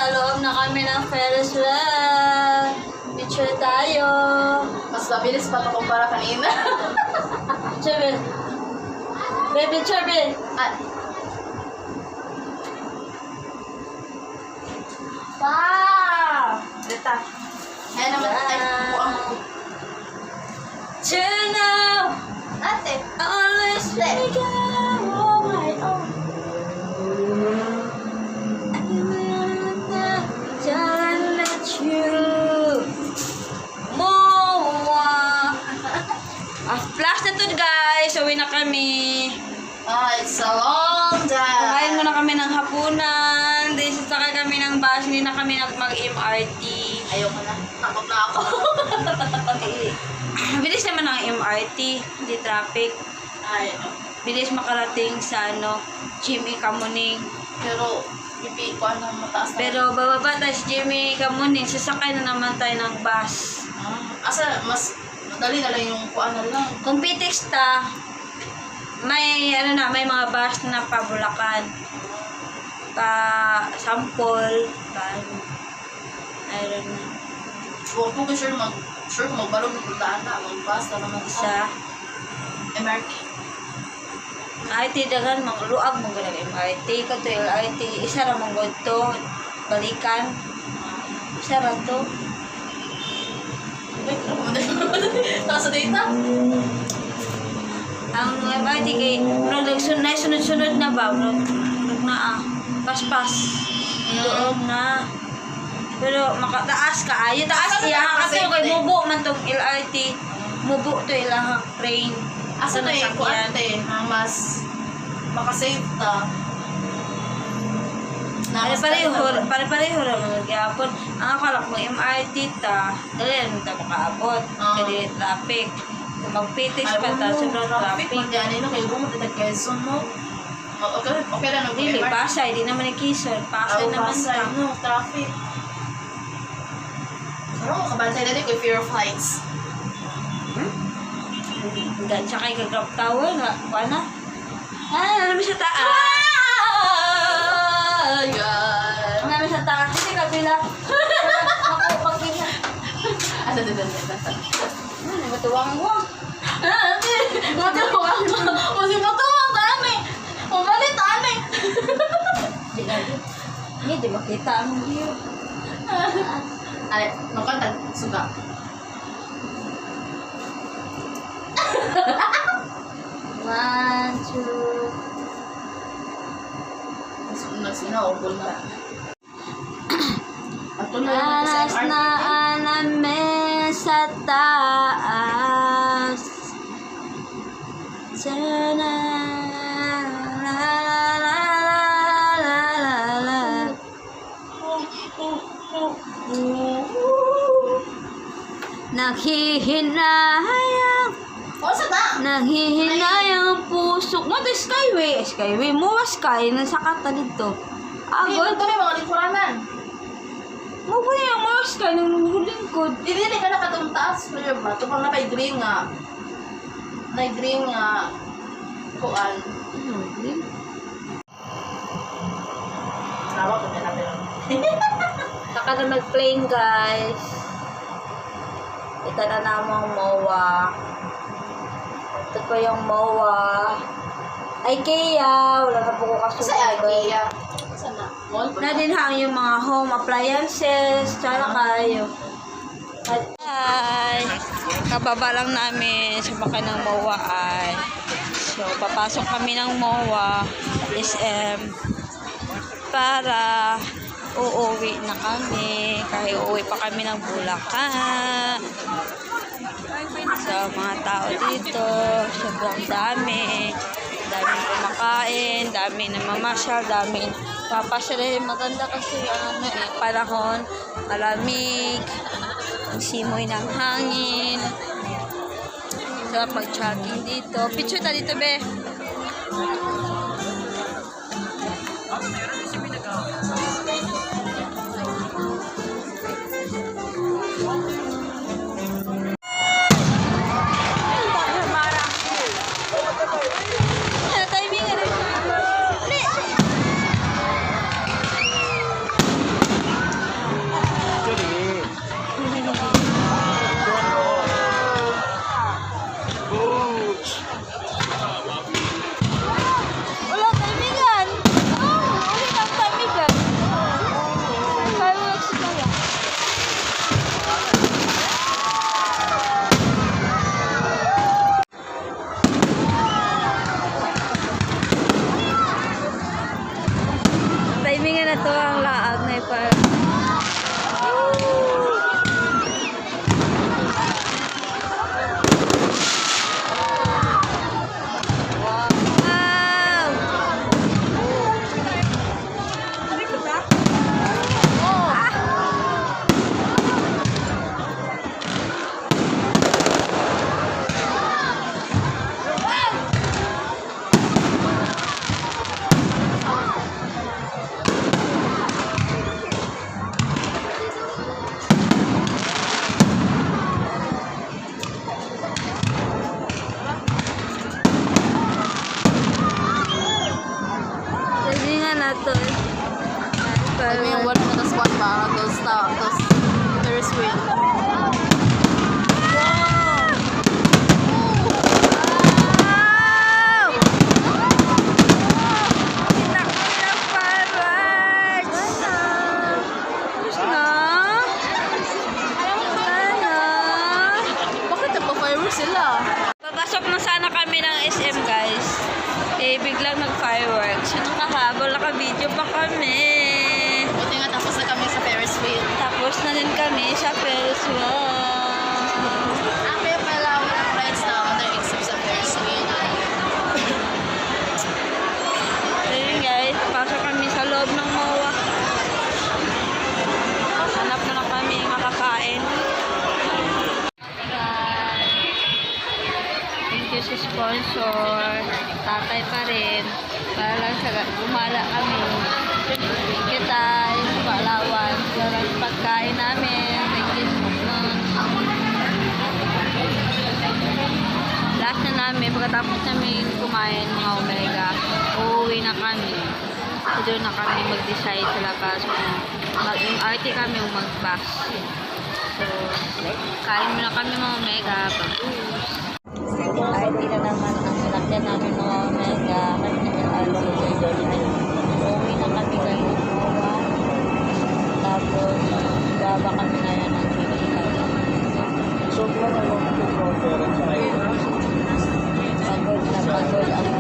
nasa loob na kami ng Ferris wheel. Picture tayo. Mas mabilis pa ito kumpara kanina. Picture, be. Be, picture, be. At, Wow! dita. Ayan naman, ay, buang ko. You know, Ate, I always make it all my own. Don't let you move on. Flash na to guys. Uwi na kami. it's a long day. Kumain muna kami ng hapunan. Then sasakay kami ng bus. Hindi na kami mag-MRT. Ayoko na. Takot na ako. Bilis naman ang MRT. Hindi traffic. Ay, Bilis makarating sa Jimmy Kamuning. pero, pipi ko anong mataas na. Pero bababa tayo sa Jimmy Kamuning. Sasakay na naman tayo ng bus. Asa, mas madali na lang yung kuan na lang. Kung Pitex ta, may may mga bus na pa Bulacan. Pa Sampol. Pa I don't know. Huwag po ko sure magbalong ng puntaan na. Mag-bus na naman Isa. MRT. IT dagan mga luag mong galang MRT. Kato LRT. Isa ra mong to. Balikan. Isa ra to. Wait, tapos sa data? Ang MRT kay sunod-sunod na ba? Pas-pas. Doon na. Pero makataas ka. Yung taas iya. Kasi kay mubo man tong LRT. Mubo to ilang train. Asa na yung kuan te, mas makasave ta. Pare-pareho ra mga gyapon. Ang akala ko MRT ta, dali lang ta makaabot. Kaya traffic. Kung mag-Pitex pa ta, sobrang traffic. Mag-ano no, kayo bumot ito Quezon mo. Okay lang, Dili, Pasay, di naman ni Quezon. Pasay naman Pasay, ta. no, traffic. Pero kabantay na din ko fear of heights. Tsaka kay Grab Tower nga, kuana? Ano naman sa taas? God. Ano naman sa taas? Kasi kabila. Ako, pag ganyan. Matuwang mo. Matuwang mo. Kasi matuwang dami. Umalit dami. Hindi, di makita ang view. Ay, makantag, suga. One, two. Nagsinaubol na. Ato na lang ito sa Alas MRT. na namin sa taas. Sana la la la la la. Naghihinayang, O, sa ta? naghihinayang ang puso. Mo to Skyway. Skyway mo sky nasa kata dito. Agod. Agod. Ito may mga lingkuranan. Mo ba yung mga sky nung lingkod? Dili ka nakatong taas. Pero ba? Ito pang napay green nga. Nay green nga. Kuan. Salamat ko na natin. Saka na mag-plane guys. Ito na namang MOA. Ito pa yung MOA. IKEA. Wala na po ko Sa kasunod. IKEA. Sana. Mall pa. Na din hang yung mga home appliances. Tsara kayo. Hi! Kababa lang namin sa baka ng MOA ay. So, papasok kami ng MOA SM para uuwi na kami. Kahit uuwi pa kami ng Bulacan. So, mga tao dito, sobrang dami. Daming kumakain, dami namamasyal, dami papasyal. Maganda kasi panahon, malamig, ang simoy ng hangin. Sarap mag-jogging dito. Picture na dito, be. Kasi nga na to. I mean, wala na tas one ba? Those Ferris wheel. Bakit nagpa-fireworks sila? Papasok na sana kami ng SM, guys. Eh, biglang nag-fireworks. Yung nakahabol, naka-video pa kami. Buti nga tapos na kami sa Ferris wheel. Tapos na din kami sa Ferris wheel. Kaya pala walang rides na under except sa Ferris wheel. Ayun guys, pasok kami sa loob ng MOA. Hanap na lang kami makakain. Thank you sa sponsor. Tatay pa rin. Para lang sa gumala kami. Thank you tayo sa Palawan. Para sa pagkain namin. Thank you so much. Last na namin, pagkatapos namin kumain mga Omega, uuwi na kami. So, doon na kami mag-decide sa labas kung mag-MRT kami o mag-bus. So, kain muna kami mga Omega, pag-bus. MRT na naman ang sinakyan namin mga Omega. Kasi uuwi na kami kayo. Tapos, baba kami na yan ng pagod na pagod ang